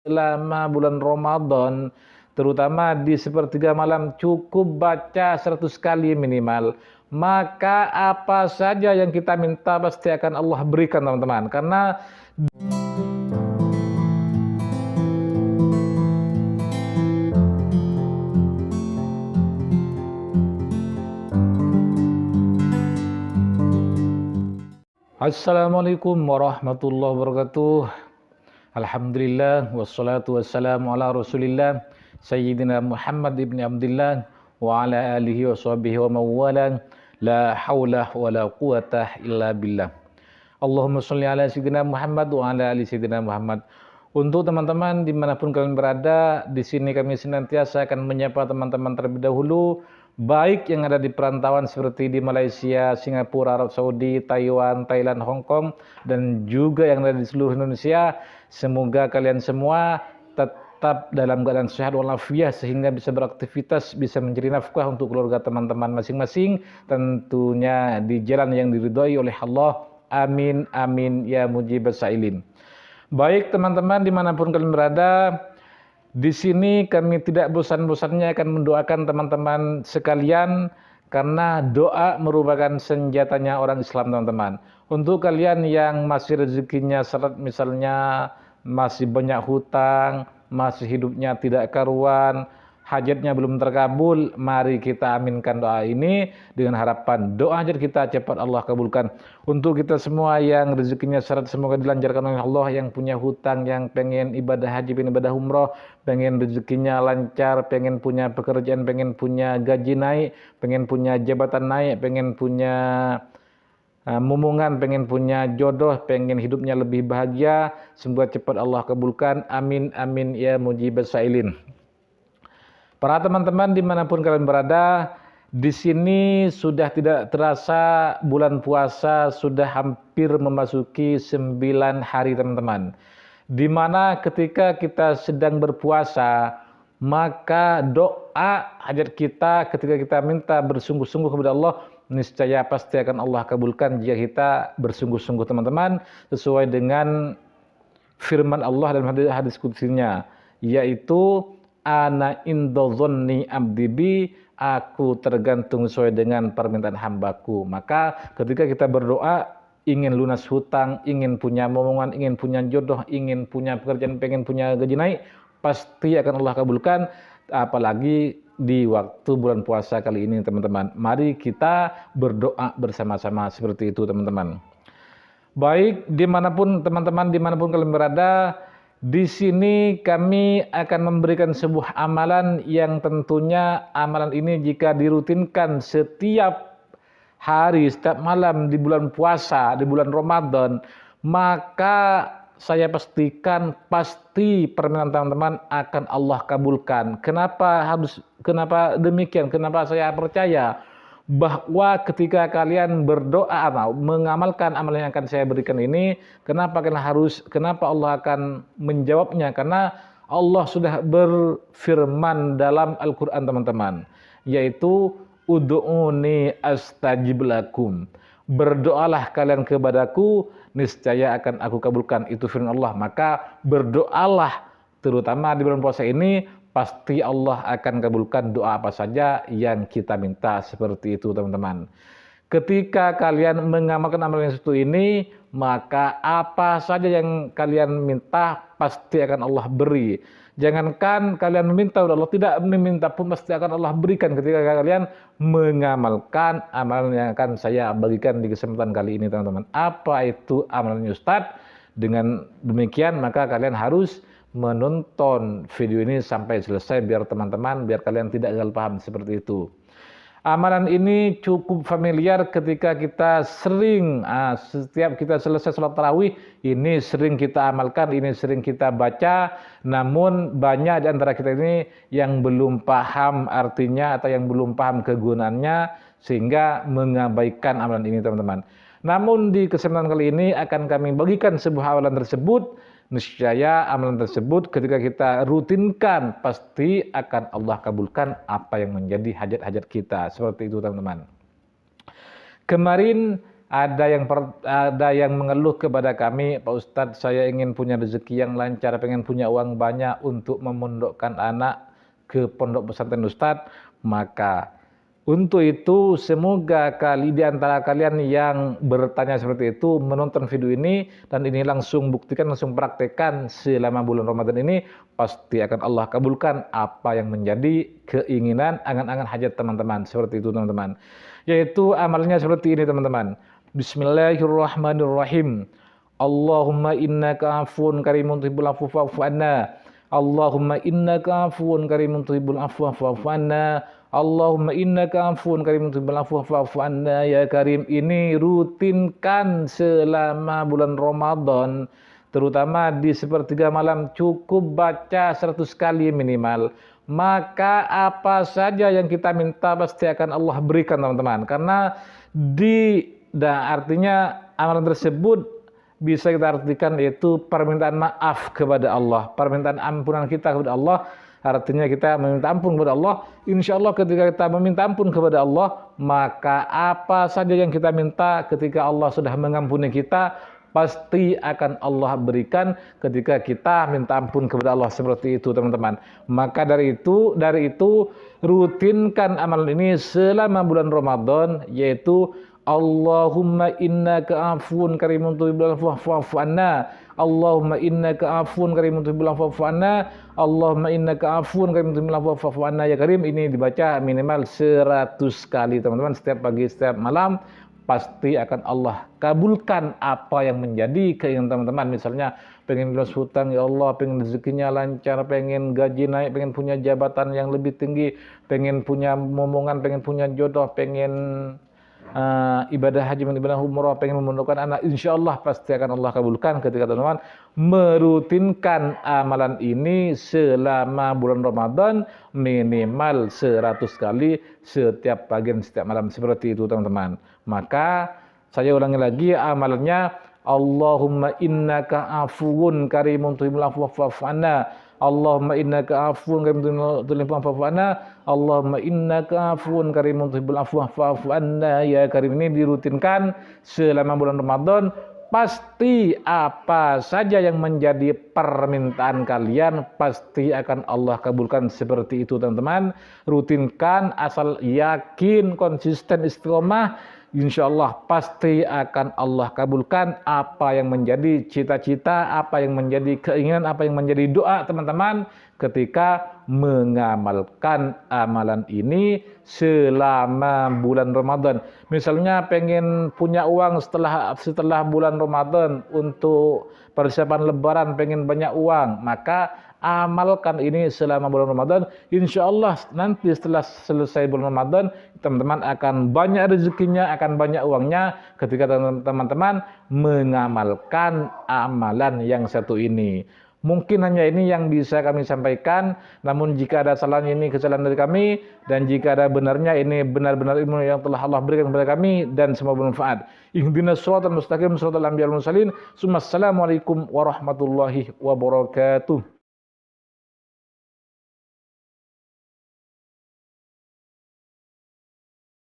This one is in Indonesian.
selama bulan Ramadan, terutama di sepertiga malam, cukup baca 100 kali minimal. Maka apa saja yang kita minta pasti akan Allah berikan, teman-teman. Karena Assalamualaikum warahmatullahi wabarakatuh. Alhamdulillah wassalatu wassalamu ala Rasulillah Sayyidina Muhammad ibn Abdullah wa ala alihi wa sahbihi wa mawalah. La hawla wa la quwata illa billah. Allahumma sholli ala Sayyidina Muhammad wa ala ali Sayyidina Muhammad. Untuk teman-teman dimanapun kalian berada, di sini kami senantiasa akan menyapa teman-teman terlebih dahulu, baik yang ada di perantauan seperti di Malaysia, Singapura, Arab Saudi, Taiwan, Thailand, Hong Kong, dan juga yang ada di seluruh Indonesia. Semoga kalian semua tetap dalam keadaan sehat walafiat sehingga bisa beraktivitas, bisa mencari nafkah untuk keluarga teman-teman masing-masing, tentunya di jalan yang diridhoi oleh Allah. Amin, amin, ya mujibas sa'ilin. Baik teman-teman dimanapun kalian berada, di sini kami tidak bosan-bosannya akan mendoakan teman-teman sekalian, karena doa merupakan senjatanya orang Islam, teman-teman. Untuk kalian yang masih rezekinya seret, misalnya masih banyak hutang, masih hidupnya tidak karuan, hajatnya belum terkabul, mari kita aminkan doa ini dengan harapan doa hajat kita cepat Allah kabulkan. Untuk kita semua yang rezekinya syarat, semoga dilancarkan oleh Allah. Yang punya hutang, yang pengen ibadah haji, pengen ibadah umroh, pengen rezekinya lancar, pengen punya pekerjaan, pengen punya gaji naik, pengen punya jabatan naik, pengen punya momongan, pengen punya jodoh, pengen hidupnya lebih bahagia, semoga cepat Allah kabulkan. Amin, amin, ya mujibas sa'ilin. Para teman-teman dimanapun kalian berada, di sini sudah tidak terasa bulan puasa sudah hampir memasuki 9 hari, teman-teman. Dimana ketika kita sedang berpuasa, maka doa hajat kita ketika kita minta bersungguh-sungguh kepada Allah, niscaya pasti akan Allah kabulkan jika kita bersungguh-sungguh, teman-teman, sesuai dengan firman Allah dalam hadis qudsinya, yaitu ana indozonni abdibi, aku tergantung sesuai dengan permintaan hambaku. Maka ketika kita berdoa ingin lunas hutang, ingin punya momongan, ingin punya jodoh, ingin punya pekerjaan, pengen punya gaji naik, pasti akan Allah kabulkan. Apalagi di waktu bulan puasa kali ini, teman-teman. Mari kita berdoa bersama-sama seperti itu, teman-teman. Baik, dimanapun teman-teman, dimanapun kalian berada, di sini kami akan memberikan sebuah amalan yang tentunya amalan ini jika dirutinkan setiap hari, setiap malam di bulan puasa, di bulan Ramadan, maka saya pastikan pasti permintaan teman-teman akan Allah kabulkan. Kenapa demikian? Kenapa saya percaya bahwa ketika kalian berdoa atau mengamalkan amalan yang akan saya berikan ini, kenapa Allah akan menjawabnya? Karena Allah sudah berfirman dalam Al-Quran, teman-teman, yaitu ud'uni astajib lakum, berdoalah kalian kepadaku, niscaya akan aku kabulkan. Itu firman Allah. Maka berdoalah, terutama di bulan puasa ini, pasti Allah akan kabulkan doa apa saja yang kita minta, seperti itu, teman-teman. Ketika kalian mengamalkan amalan yang satu ini, maka apa saja yang kalian minta pasti akan Allah beri. Jangankan kalian meminta, Allah tidak meminta pun pasti akan Allah berikan ketika kalian mengamalkan amalan yang akan saya bagikan di kesempatan kali ini, teman-teman. Apa itu amalannya Ustadz? Dengan demikian maka kalian harus menonton video ini sampai selesai biar kalian tidak gagal paham seperti itu. Amalan ini cukup familiar ketika kita setiap kita selesai sholat tarawih, ini sering kita amalkan, ini sering kita baca, namun banyak di antara kita ini yang belum paham artinya atau yang belum paham kegunaannya sehingga mengabaikan amalan ini, teman-teman. Namun di kesempatan kali ini akan kami bagikan sebuah amalan tersebut. Niscaya amalan tersebut ketika kita rutinkan pasti akan Allah kabulkan apa yang menjadi hajat-hajat kita. Seperti itu, teman-teman. Kemarin ada yang mengeluh kepada kami, Pak Ustadz, saya ingin punya rezeki yang lancar, pengen punya uang banyak untuk memondokkan anak ke pondok pesantren Ustadz. Maka untuk itu semoga di antara kalian yang bertanya seperti itu menonton video ini, dan ini langsung buktikan, langsung praktekkan selama bulan Ramadan ini, pasti akan Allah kabulkan apa yang menjadi keinginan, angan-angan hajat teman-teman. Seperti itu teman-teman. Yaitu amalnya seperti ini teman-teman. Bismillahirrahmanirrahim. Allahumma innaka afun karimun tuhibbul afwa fa'fu anna. Allahumma innaka afun karimun tuhibbul afwa fa'fu anna. Allahumma innaka afun karimun tuhibbul afwa fa'fu anna ya karim. Ini rutinkan selama bulan Ramadan, terutama di sepertiga malam, cukup baca 100 kali minimal. Maka apa saja yang kita minta pasti akan Allah berikan teman-teman. Karena artinya amalan tersebut bisa kita artikan yaitu permintaan maaf kepada Allah, permintaan ampunan kita kepada Allah. Artinya kita meminta ampun kepada Allah. Insya Allah ketika kita meminta ampun kepada Allah, maka apa saja yang kita minta ketika Allah sudah mengampuni kita, pasti akan Allah berikan ketika kita minta ampun kepada Allah. Seperti itu teman-teman. Maka dari itu rutinkan amalan ini selama bulan Ramadan, yaitu Allahumma innaka afun karimun tuhibbul afwa fa'fu anna. Allahumma innaka afun karimun tuhibbul afwa fa'fu anna. Allahumma innaka afun karimun tuhibbul afwa fa'fu anna ya karim. Ini dibaca minimal 100 kali teman-teman, setiap pagi setiap malam. Pasti akan Allah kabulkan apa yang menjadi keinginan teman-teman. Misalnya pengen bebas hutang, ya Allah, pengen rezekinya lancar, pengen gaji naik, pengen punya jabatan yang lebih tinggi, pengen punya momongan, pengen punya jodoh, pengen ibadah haji, ibadah umrah, pengen memondokkan anak, insya Allah pasti akan Allah kabulkan ketika teman-teman merutinkan amalan ini selama bulan Ramadan minimal 100 kali setiap pagi dan setiap malam. Seperti itu teman-teman. Maka saya ulangi lagi amalannya, Allahumma innaka afuwun karimun tuhibbul afwa fa'fu anna. Allahumma innaka afuwun karimun tuhibbul afwa fa'fu anna. Allahumma innaka afuwun karimun tuhibbul afwa fa'fu anna ya karim. Ini dirutinkan selama bulan Ramadan. Pasti apa saja yang menjadi permintaan kalian pasti akan Allah kabulkan. Seperti itu teman-teman. Rutinkan, asal yakin, konsisten, istiqomah, insya Allah pasti akan Allah kabulkan apa yang menjadi cita-cita, apa yang menjadi keinginan, apa yang menjadi doa teman-teman ketika mengamalkan amalan ini selama bulan Ramadan. Misalnya pengen punya uang setelah bulan Ramadan untuk persiapan lebaran, pengen banyak uang, maka amalkan ini selama bulan Ramadan. Insya Allah nanti setelah selesai bulan Ramadan, teman-teman akan banyak rezekinya, akan banyak uangnya ketika teman-teman mengamalkan amalan yang satu ini. Mungkin hanya ini yang bisa kami sampaikan, namun jika ada salahnya ini kesalahan dari kami, dan jika ada benarnya ini benar-benar ilmu yang telah Allah berikan kepada kami dan semoga bermanfaat. Ihdinas shiratal mustaqim, shiratal anbiya'il mursalin. Assalamualaikum warahmatullahi wabarakatuh.